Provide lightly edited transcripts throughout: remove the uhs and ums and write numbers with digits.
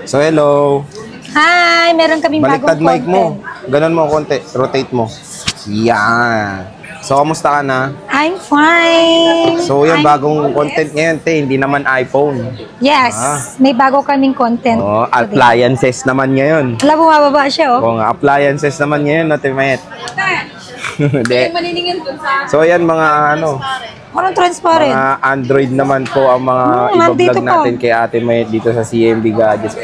So, hello. Hi! Meron kaming Baliktad bagong mic mo. content. Ganon mo konti. Rotate mo. Yan. So, kamusta ka na? I'm fine! So, yung bagong content ngayon, te, hindi naman iPhone. Yes! May bago kaming content. Oh, appliances naman ngayon. Alam, bumababa siya, oh. Oo nga, appliances naman ngayon, no, Timayet? So, yan mga ano, Parang transparent. mga Android naman po ang mga iba-vlog natin kay Ate Mayet dito sa CMB Gadgets.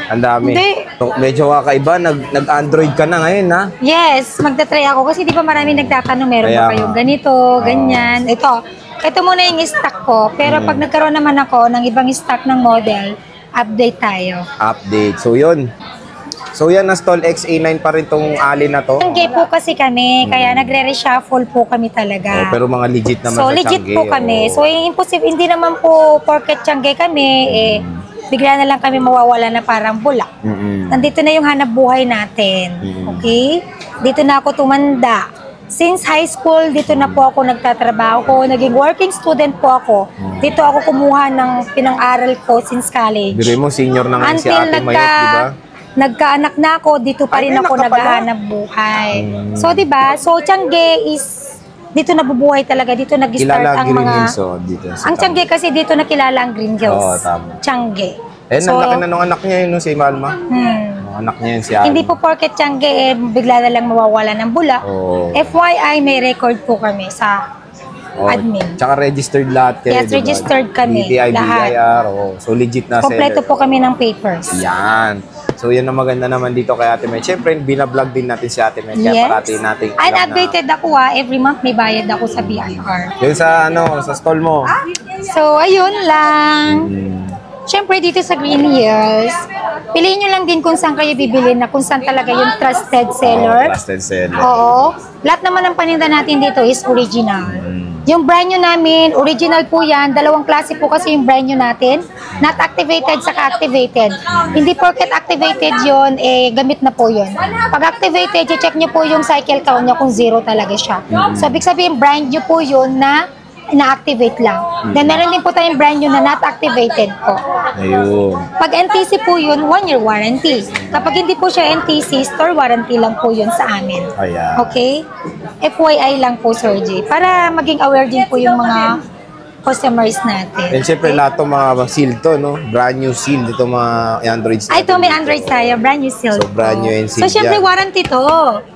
Ang dami. So, medyo kakaiba, nag-Android ka na ngayon, ha? Yes, magta-try ako kasi di ba marami nagtatanong, meron Kaya ba kayong nga. ganito, ganyan. Ito muna yung stock ko. Pero pag nagkaroon naman ako ng ibang stock ng model, update tayo. Update. So, yun. So, yan, na-stall XA9 pa rin tong alin na to. Changi po kasi kami, kaya nagre-reshuffle po kami talaga. Oh, pero mga legit naman So, sa legit Changi, po kami. oh. So, imposible, hindi naman po porket Changi kami, bigla na lang kami mawawala na parang bulak. Nandito na yung hanap buhay natin. Okay? Dito na ako tumanda. Since high school, dito na po ako nagtatrabaho ko. Naging working student po ako. Dito ako kumuha ng pinang-aral ko since college. Dire mo, senior na ngayon si Until Ate Mayet, di ba? nagkaanak na ako, dito pa rin ako naghahanap buhay. So, di ba? So, Changi is dito nabubuhay talaga, dito nag-start Kilala ang Green mga... Hills, oh, dito sa Ang Changi kasi dito nakilala ang Green Hills. Oo, tama. Changi. So, laki na nung anak niya yun, no, si Malma. Anak niya yun si Alma. Hindi po porket Changi, bigla na lang mawawala ng bula. Oo. FYI, may record po kami sa admin. Tsaka registered lahat kayo, Yes, registered kami, DTI, lahat. BIR, oh. So, legit na Kompleto seller. po kami ng papers. Yan. So, yan ang maganda naman dito kay Ate Mayet. Siyempre, binablog din natin si Ate Mayet. Kaya parati natin And updated ako every month may bayad ako sa BIR. Yung sa, ano, sa stall mo. So, ayun lang. Siyempre, dito sa Green Hills, piliin nyo lang din kung saan kayo bibili na kung saan talaga yung trusted seller. Trusted seller. Oo. Lahat naman ng paninda natin dito is original. Yung brand new namin, original po yan. Dalawang klase po kasi yung brand new natin. Not activated, saka activated. Hindi porket activated yon gamit na po yun. Pag activated, check nyo po yung cycle count nyo kung zero talaga siya. So, ibig sabihin, brand new po yun na na-activate lang. Then, meron din po tayong brand new na not activated po. Ayun. Pag NTC po yun, 1-year warranty. Kapag hindi po siya NTC, store warranty lang po yun sa amin. Ayan. Okay? FYI lang po, Sir J. Para maging aware din po yung mga customers natin. And syempre, lahat ng mga seal to, no? Brand new seal dito mga Androids. Ay, ito may Android tayo. Brand new seal. So, brand new and seal So, syempre, yan. warranty to.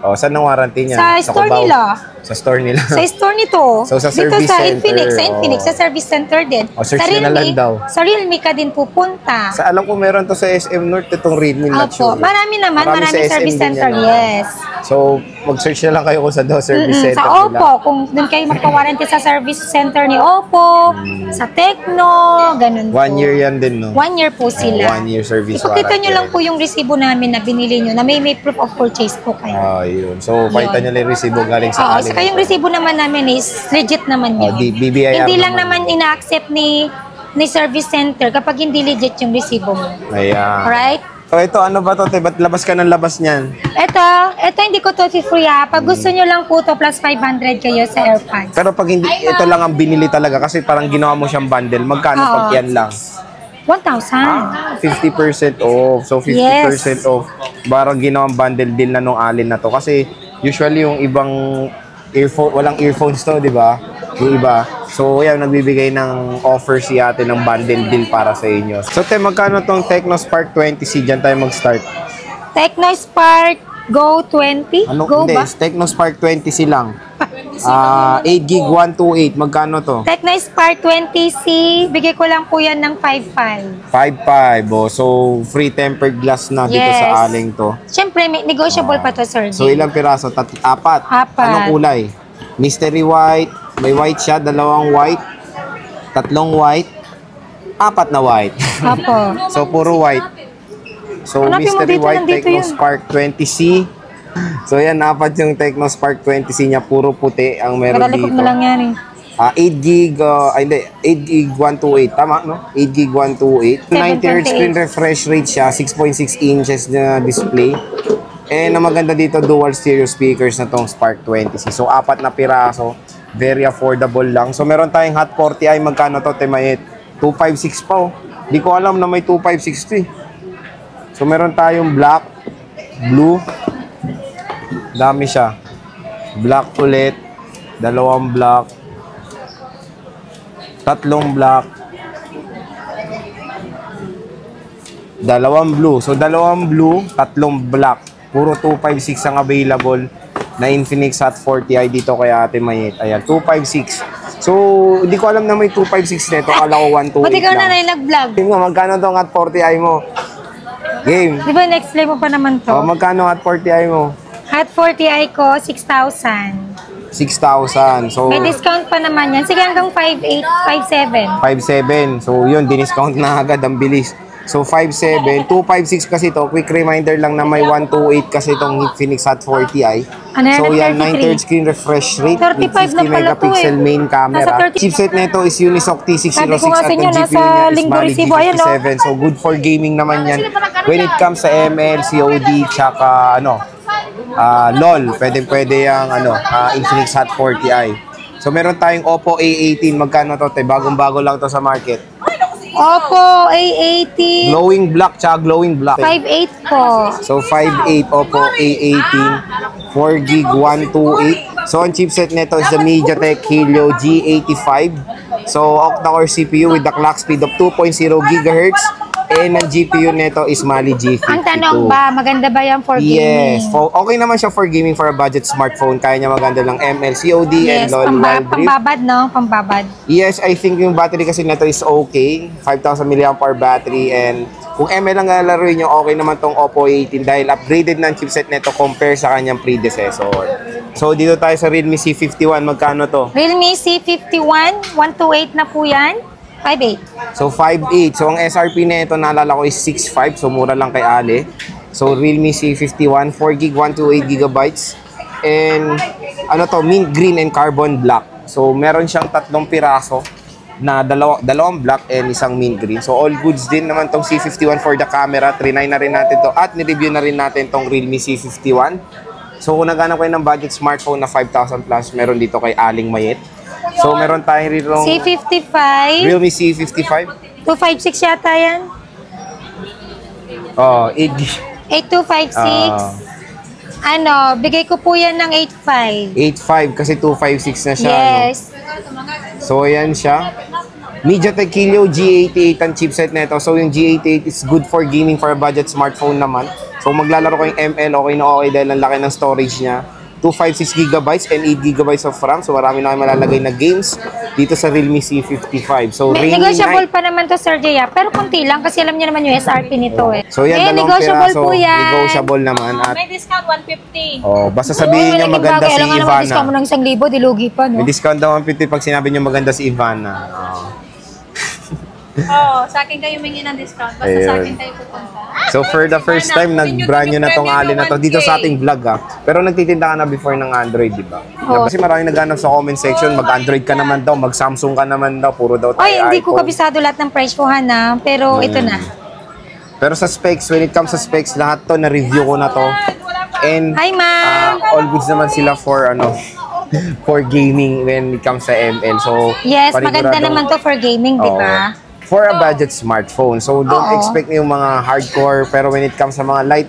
Oh, saan ang warranty niya? Sa store Cubao? nila. Sa store nila. Sa store nito. So, sa dito service sa center, Infinix. Sa Infinix. Sa service center din. O, search nyo na lang daw. Sa Realme ka din pupunta. Sa, alam ko meron to sa SM North, itong Redmi not Opo. sure. Marami naman. Marami Maraming sa SM service din center. yan, Yes. So, mag-search na lang kayo kung sa service center Sa Oppo, kung doon kayo magpa-warranty sa service center ni Oppo, sa Tecno, ganun po. 1 year yan din, no? 1 year po sila. 1 year service Ipakita warranty. nyo lang po yung resibo namin na binili nyo, na may proof of purchase po kayo. Yun. So, pakita nyo lang yung resibo galing sa Oo, alin. saka yung resibo naman namin is legit naman yun. BBIR Hindi lang naman ina-accept ni service center kapag hindi legit yung resibo mo. Ayan. Alright? So, ito, ano ba to? Ba't labas ka ng labas niyan? Ito hindi ko to free ha. Pag gusto nyo lang po to, plus 500 kayo sa AirPods. Pero pag hindi, ito lang ang binili talaga kasi parang ginawa mo siyang bundle. Magkano Oo. pag yan lang? 1,000. 50% off. So, 50% off. Parang ginawang bundle deal na nung alin na to. Kasi, usually yung ibang earphone, walang earphones to, di ba? Yung iba. So, yan, nagbibigay ng offer si ate ng bundle deal para sa inyo. So, te, magkano tong Tecno Spark 20C? Diyan tayo mag-start. Tecno Spark Go 20? Ano? Go Hindi, ba? Tecno Spark 20C lang. 8 gig 128. Magkano to? Tecno Spark 20C, bigay ko lang po yan ng 5,500. 5.5. Oh. So, free tempered glass na dito Yes. sa aling to. Siyempre, negotiable pa to, Sir. So, ilang piraso? Apat. Apat. Anong kulay? Mystery white. May white siya. 2 white. 3 white. 4 na white. Apo. So, puro white. So, Hanapin mo Mystery dito, white nandito Tecno yun. Spark 20C. So, yan. 4 yung Tecno Spark 20C niya. Puro puti ang meron Nakalikot dito. na lang yan eh. 8 gig, hindi, 8 gig 128, tama, no? 8 gig 128. 90 Hz screen refresh rate siya, 6.6 inches na display. And ang maganda dito, dual stereo speakers na tong Spark 20C. So, 4 na piraso, very affordable lang. So, meron tayong Hot 40i, magkano to, Timayet? 256 pa, oh. Di ko alam na may 256 to, eh. So, meron tayong black, blue, dami siya. Black ulit, dalawang black, tatlong black, dalawang blue. So, dalawang blue, tatlong black. Puro 256 ang available na Infinix Hot 40i dito kay Ate Mayet. Ayan, 256. So, hindi ko alam na may 256 nito. Kala ko 128 Ba't ikaw lang. na nag-vlog? Tingnan mo, magkano tong Hot 40i mo? Game. Di ba next live mo pa naman to? O, magkano Hot 40i mo? Hot 40i ko, 6,000. 6,000. So, May discount pa naman yan. Sige, hanggang 5,800, 5,700. 5,700. So, yun, diniscount na agad. Ang bilis. So, 5,700. 256 kasi to. Quick reminder lang na may 128 kasi itong Infinix Hot 40i. Ano yan, So, yan, 33? 9/3 screen refresh rate with 35 50 na pala to megapixel eh. main camera. Nasa 30. Chipset nito is Unisoc T606 Sabi ko nga at sa inyo, ang GPU nasa niya is linggo Mali resibo. Ayan, G57. So, good for gaming naman yan. When it comes sa ML, COD, tsaka LOL, pwede yung Infinix Hot 40i. So, meron tayong Oppo A18. Magkano to? Bagong-bago lang to sa market. Oppo A18, Glowing black, tsaka glowing black. 5,800 po. So, 5.8 Oppo A18, 4GB 128. So, ang chipset nito is the MediaTek Helio G85. So, octa-core CPU with the clock speed of 2.0 GHz. And ang GPU nito is Mali G52. Ang tanong ba, maganda ba yan for gaming? Yes. Okay naman siya for gaming for a budget smartphone. Kaya niya maganda lang ML, COD, and Yes, LOL Wild Rift. pambabad, no? Pambabad. Yes, I think yung battery kasi nito is okay. 5,000 mAh battery, and kung ML ang lalaroin nyo, okay naman tong Oppo A18 dahil upgraded na ang chipset nito compare sa kanyang predecessor. So, dito tayo sa Realme C51. Magkano to? Realme C51, 128 na po yan. 5,800. So, 5.8. So, ang SRP nito naalala ko is 6.5. So, mura lang kay Ale. So, Realme C51, 4GB, 128GB. And, mint green and carbon black. So, meron siyang 3 piraso na dalawang black and isang mint green. So, all goods din naman tong C51 for the camera. Trinay na rin natin to at nireview na rin natin tong Realme C51. So, kung naghanap kayo ng budget smartphone na 5,000 plus, meron dito kay Aling Mayet. So, meron tayong rito C55, Realme C55. 256 yata yan. 8GB. 8256. Bigay ko po yan ng 8,500. 8.5 kasi 256 na siya. Yes. So, ayan siya. MediaTek Helio G88 ang chipset nito. So, yung G88 is good for gaming for a budget smartphone naman. So, maglalaro kayong ML, okay na okay dahil ang laki ng storage niya. 256GB and 8GB of RAM. So, marami na kayo malalagay na games dito sa Realme C55. So, Negotiable pa naman to, Sir Jaya. Pero kunti lang kasi alam niyo naman yung SRP nito eh. So, yan, dalawang negotiable piraso. po yan. Negotiable naman. At, May discount 150. basta sabihin nyo maganda si Kailangan naman Ivana. discount mo ng 1,000, dilugi pa, no? May discount daw 150 pag sinabi nyo maganda si Ivana. Sa akin kayo mingi ng discount. Basta Ayun. sa akin kayo pupunta. So, for the first time, nag-brand nyo na tong Ali na to dito sa ating vlog, Pero nagtitinda ka na before ng Android, di ba? Kasi maraming naghanap sa comment section, mag-Android ka naman daw, mag-Samsung ka naman daw, puro daw tayo Ay, hindi ko iPhone. kabisado lahat ng presyohan na, pero ito na. Pero sa specs, when it comes sa specs, lahat to, na-review ko na to. And, Hi, ma'am! all goods naman sila for, for gaming when it comes sa ML. So, Yes, maganda paniguradong- naman to for gaming, di ba? For a budget smartphone. So, don't Oo. expect yung mga hardcore. Pero when it comes sa mga light,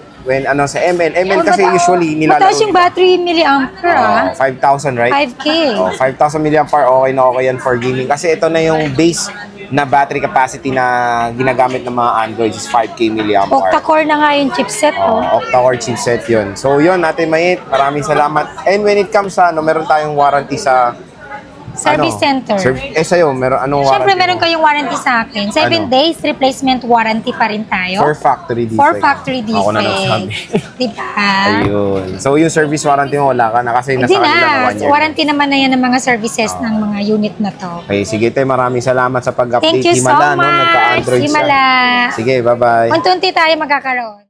sa ML kasi usually nilalaro. Mataas yung battery milliampere, 5,000, right? 5K. 5,000 mAh, okay na okay yan for gaming. Kasi ito na yung base na battery capacity na ginagamit ng mga Android is 5K mAh. Octa-core na nga yung chipset, Octa-core chipset yun. So, yun, Ate Mayet, maraming salamat. And when it comes sa, meron tayong warranty sa Service center. sa'yo, anong Siyempre, warranty meron mo? kayong warranty sa akin. 7 days replacement warranty pa rin tayo. For factory defect. For factory defect. Ako na nagsabi. Diba? Ayun. So, yung service warranty mo, wala ka na kasi nasa Hindi kanila na na. 1 year. Warranty naman na yan ng mga services ng mga unit na to. Okay, sige te, maraming salamat sa pag-update. Thank you so Himala, much. Nagka-Android siya. Himala. Sige, bye-bye. Unti-unti tayo magkakaroon.